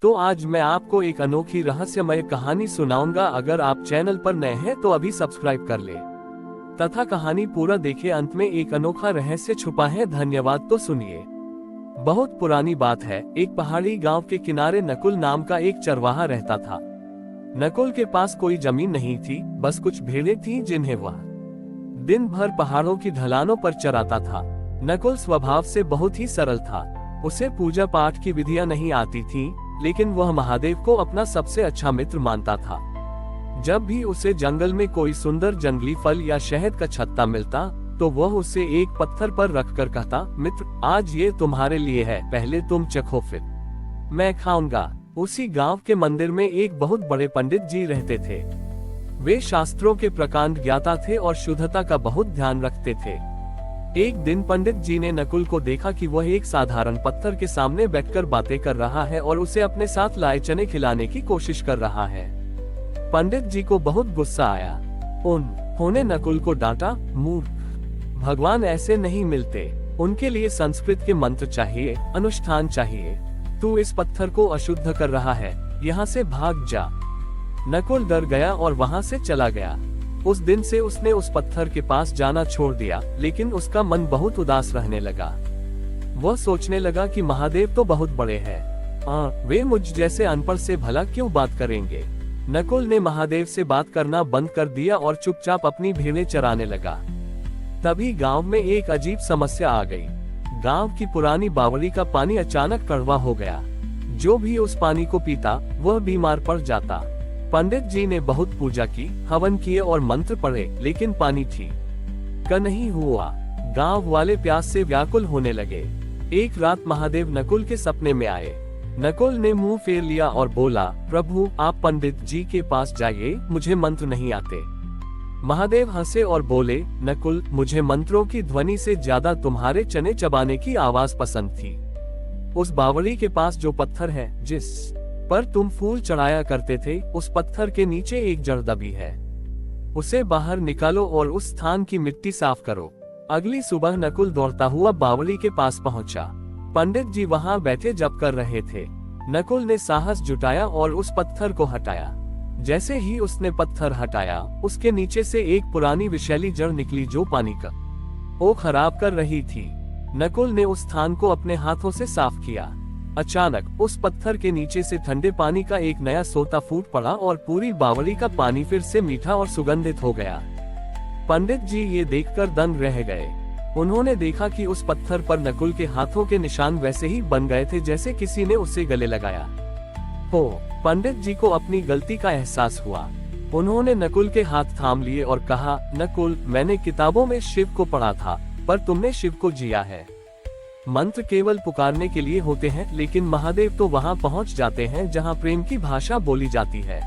तो आज मैं आपको एक अनोखी रहस्यमय कहानी सुनाऊंगा। अगर आप चैनल पर नए हैं तो अभी सब्सक्राइब कर ले तथा कहानी पूरा देखें। अंत में एक अनोखा रहस्य छुपा है। धन्यवाद। तो सुनिए। बहुत पुरानी बात है। एक पहाड़ी गांव के किनारे नकुल नाम का एक चरवाहा रहता था। नकुल के पास कोई जमीन नहीं थी, बस कुछ भेड़ें थीं जिन्हें वह दिन भर पहाड़ों की ढलानों पर चराता था। नकुल स्वभाव से बहुत ही सरल था। उसे पूजा पाठ की विधियां नहीं आती थीं, लेकिन वह महादेव को अपना सबसे अच्छा मित्र मानता था। जब भी उसे जंगल में कोई सुंदर जंगली फल या शहद का छत्ता मिलता, तो वह उसे एक पत्थर पर रखकर कहता, मित्र, आज ये तुम्हारे लिए है, पहले तुम चखो फिर मैं खाऊंगा। उसी गांव के मंदिर में एक बहुत बड़े पंडित जी रहते थे। वे शास्त्रों के प्रकांड ज्ञाता थे और शुद्धता का बहुत ध्यान रखते थे। एक दिन पंडित जी ने नकुल को देखा कि वह एक साधारण पत्थर के सामने बैठकर बातें कर रहा है और उसे अपने साथ लाए चने खिलाने की कोशिश कर रहा है। पंडित जी को बहुत गुस्सा आया। उन्होंने नकुल को डांटा, मूर्ख, भगवान ऐसे नहीं मिलते, उनके लिए संस्कृत के मंत्र चाहिए, अनुष्ठान चाहिए। तू इस पत्थर को अशुद्ध कर रहा है, यहाँ से भाग जा। नकुल डर गया और वहाँ से चला गया। उस दिन से उसने उस पत्थर के पास जाना छोड़ दिया, लेकिन उसका मन बहुत उदास रहने लगा। वह सोचने लगा कि महादेव तो बहुत बड़े हैं, वे मुझ जैसे अनपढ़ से भला क्यों बात करेंगे। नकुल ने महादेव से बात करना बंद कर दिया और चुपचाप अपनी भेड़ें चराने लगा। तभी गांव में एक अजीब समस्या आ गई। गांव की पुरानी बावड़ी का पानी अचानक कड़वा हो गया। जो भी उस पानी को पीता वह बीमार पड़ जाता। पंडित जी ने बहुत पूजा की, हवन किए और मंत्र पढ़े, लेकिन पानी ठीक का नहीं हुआ। गांव वाले प्यास से व्याकुल होने लगे। एक रात महादेव नकुल के सपने में आए। नकुल ने मुंह फेर लिया और बोला, प्रभु, आप पंडित जी के पास जाइए, मुझे मंत्र नहीं आते। महादेव हंसे और बोले, नकुल, मुझे मंत्रों की ध्वनि से ज्यादा तुम्हारे चने चबाने की आवाज पसंद थी। उस बावड़ी के पास जो पत्थर है, जिस पर तुम फूल चढ़ाया करते थे, उस पत्थर के नीचे एक जड़ दबी है। उसे बाहर निकालो और उस स्थान की मिट्टी साफ करो। अगली सुबह नकुल दौड़ता हुआ बावड़ी के पास पहुंचा। पंडित जी वहां बैठे जप कर रहे थे। नकुल ने साहस जुटाया और उस पत्थर को हटाया। जैसे ही उसने पत्थर हटाया, उसके नीचे से एक पुरानी विषैली जड़ निकली जो पानी का ओ खराब कर रही थी। नकुल ने उस स्थान को अपने हाथों से साफ किया। अचानक उस पत्थर के नीचे से ठंडे पानी का एक नया सोता फूट पड़ा और पूरी बावड़ी का पानी फिर से मीठा और सुगंधित हो गया। पंडित जी ये देखकर दंग रह गए। उन्होंने देखा कि उस पत्थर पर नकुल के हाथों के निशान वैसे ही बन गए थे जैसे किसी ने उसे गले लगाया हो। पंडित जी को अपनी गलती का एहसास हुआ। उन्होंने नकुल के हाथ थाम लिए और कहा, नकुल, मैंने किताबों में शिव को पढ़ा था, पर तुमने शिव को जिया है। मंत्र केवल पुकारने के लिए होते हैं, लेकिन महादेव तो वहां पहुंच जाते हैं जहां प्रेम की भाषा बोली जाती है।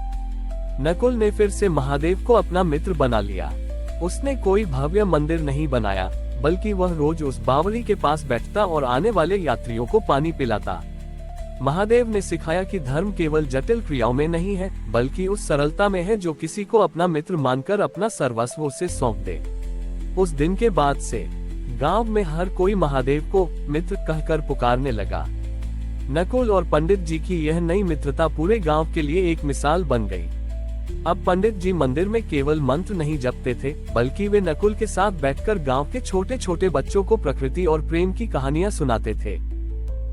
नकुल ने फिर से महादेव को अपना मित्र बना लिया। उसने कोई भव्य मंदिर नहीं बनाया, बल्कि वह रोज उस बावड़ी के पास बैठता और आने वाले यात्रियों को पानी पिलाता। महादेव ने सिखाया कि धर्म केवल जटिल क्रियाओं में नहीं है, बल्कि उस सरलता में है जो किसी को अपना मित्र मानकर अपना सर्वस्व उसे सौंप दे। उस दिन के बाद से गांव में हर कोई महादेव को मित्र कहकर पुकारने लगा। नकुल और पंडित जी की यह नई मित्रता पूरे गांव के लिए एक मिसाल बन गई। अब पंडित जी मंदिर में केवल मंत्र नहीं जपते थे, बल्कि वे नकुल के साथ बैठकर गांव के छोटे छोटे बच्चों को प्रकृति और प्रेम की कहानियां सुनाते थे।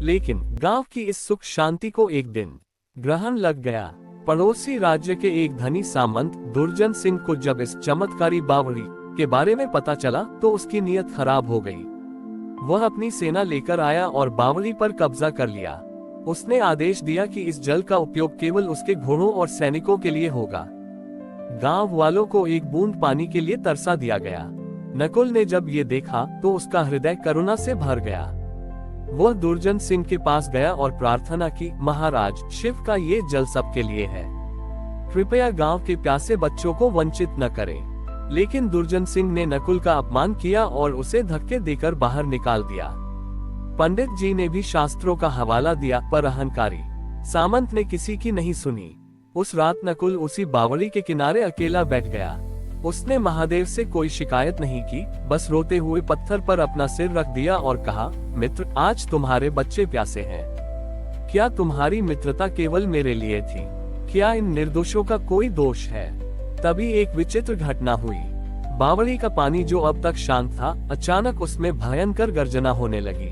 लेकिन गांव की इस सुख शांति को एक दिन ग्रहण लग गया। पड़ोसी राज्य के एक धनी सामंत दुर्जन सिंह को जब इस चमत्कारी बावड़ी के बारे में पता चला, तो उसकी नीयत खराब हो गई। वह अपनी सेना लेकर आया और बावड़ी पर कब्जा कर लिया। उसने आदेश दिया कि इस जल का उपयोग केवल उसके घोड़ों और सैनिकों के लिए होगा। गांव वालों को एक बूंद पानी के लिए तरसा दिया गया। नकुल ने जब ये देखा तो उसका हृदय करुणा से भर गया। वह दुर्जन सिंह के पास गया और प्रार्थना की, महाराज, शिव का ये जल सबके लिए है, कृपया गांव के प्यासे बच्चों को वंचित न करें। लेकिन दुर्जन सिंह ने नकुल का अपमान किया और उसे धक्के देकर बाहर निकाल दिया। पंडित जी ने भी शास्त्रों का हवाला दिया, पर अहंकारी सामंत ने किसी की नहीं सुनी। उस रात नकुल उसी बावड़ी के किनारे अकेला बैठ गया। उसने महादेव से कोई शिकायत नहीं की, बस रोते हुए पत्थर पर अपना सिर रख दिया और कहा, मित्र, आज तुम्हारे बच्चे प्यासे हैं, क्या तुम्हारी मित्रता केवल मेरे लिए थी? क्या इन निर्दोषों का कोई दोष है? तभी एक विचित्र घटना हुई। बावड़ी का पानी जो अब तक शांत था, अचानक उसमें भयंकर गर्जना होने लगी।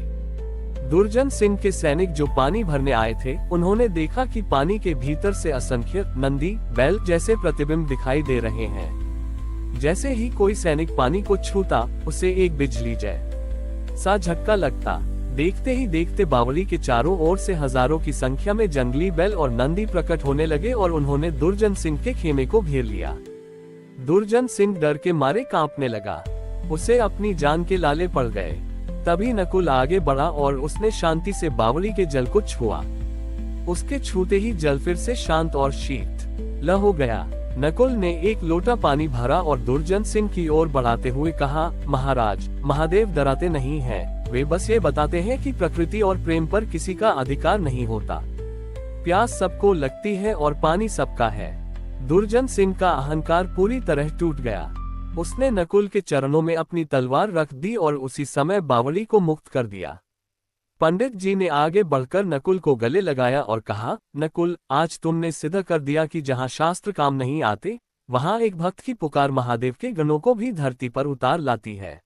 दुर्जन सिंह के सैनिक जो पानी भरने आए थे, उन्होंने देखा कि पानी के भीतर से असंख्य नंदी, बैल जैसे प्रतिबिंब दिखाई दे रहे हैं। जैसे ही कोई सैनिक पानी को छूता, उसे एक बिजली सा झटका लगता। देखते ही देखते बावड़ी के चारों ओर से हजारों की संख्या में जंगली बैल और नंदी प्रकट होने लगे और उन्होंने दुर्जन सिंह के खेमे को घेर लिया। दुर्जन सिंह डर के मारे कांपने लगा। उसे अपनी जान के लाले पड़ गए। तभी नकुल आगे बढ़ा और उसने शांति से बावली के जल को छुआ। उसके छूते ही जल फिर से शांत और शीतल हो गया। नकुल ने एक लोटा पानी भरा और दुर्जन सिंह की ओर बढ़ाते हुए कहा, महाराज, महादेव डराते नहीं हैं, वे बस ये बताते हैं कि प्रकृति और प्रेम पर किसी का अधिकार नहीं होता। प्यास सबको लगती है और पानी सबका है। दुर्जन सिंह का अहंकार पूरी तरह टूट गया। उसने नकुल के चरणों में अपनी तलवार रख दी और उसी समय बावली को मुक्त कर दिया। पंडित जी ने आगे बढ़कर नकुल को गले लगाया और कहा, नकुल, आज तुमने सिद्ध कर दिया कि जहाँ शास्त्र काम नहीं आते, वहाँ एक भक्त की पुकार महादेव के गणों को भी धरती पर उतार लाती है।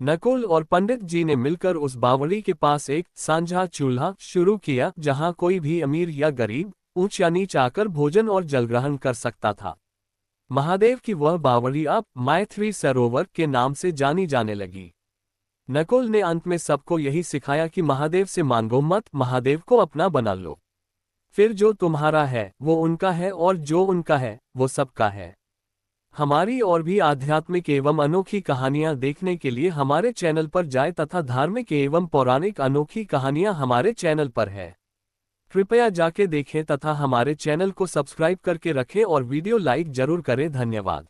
नकुल और पंडित जी ने मिलकर उस बावली के पास एक सांझा चूल्हा शुरू किया, जहाँ कोई भी अमीर या गरीब, ऊंच या नीच आकर भोजन और जल ग्रहण कर सकता था। महादेव की वह बावली अब मैत्री सरोवर के नाम से जानी जाने लगी। नकुल ने अंत में सबको यही सिखाया कि महादेव से मांगो मत, महादेव को अपना बना लो। फिर जो तुम्हारा है वो उनका है और जो उनका है वो सबका है। हमारी और भी आध्यात्मिक एवं अनोखी कहानियां देखने के लिए हमारे चैनल पर जाएं तथा धार्मिक एवं पौराणिक अनोखी कहानियां हमारे चैनल पर है। कृपया जाके देखें तथा हमारे चैनल को सब्सक्राइब करके रखें और वीडियो लाइक जरूर करें। धन्यवाद।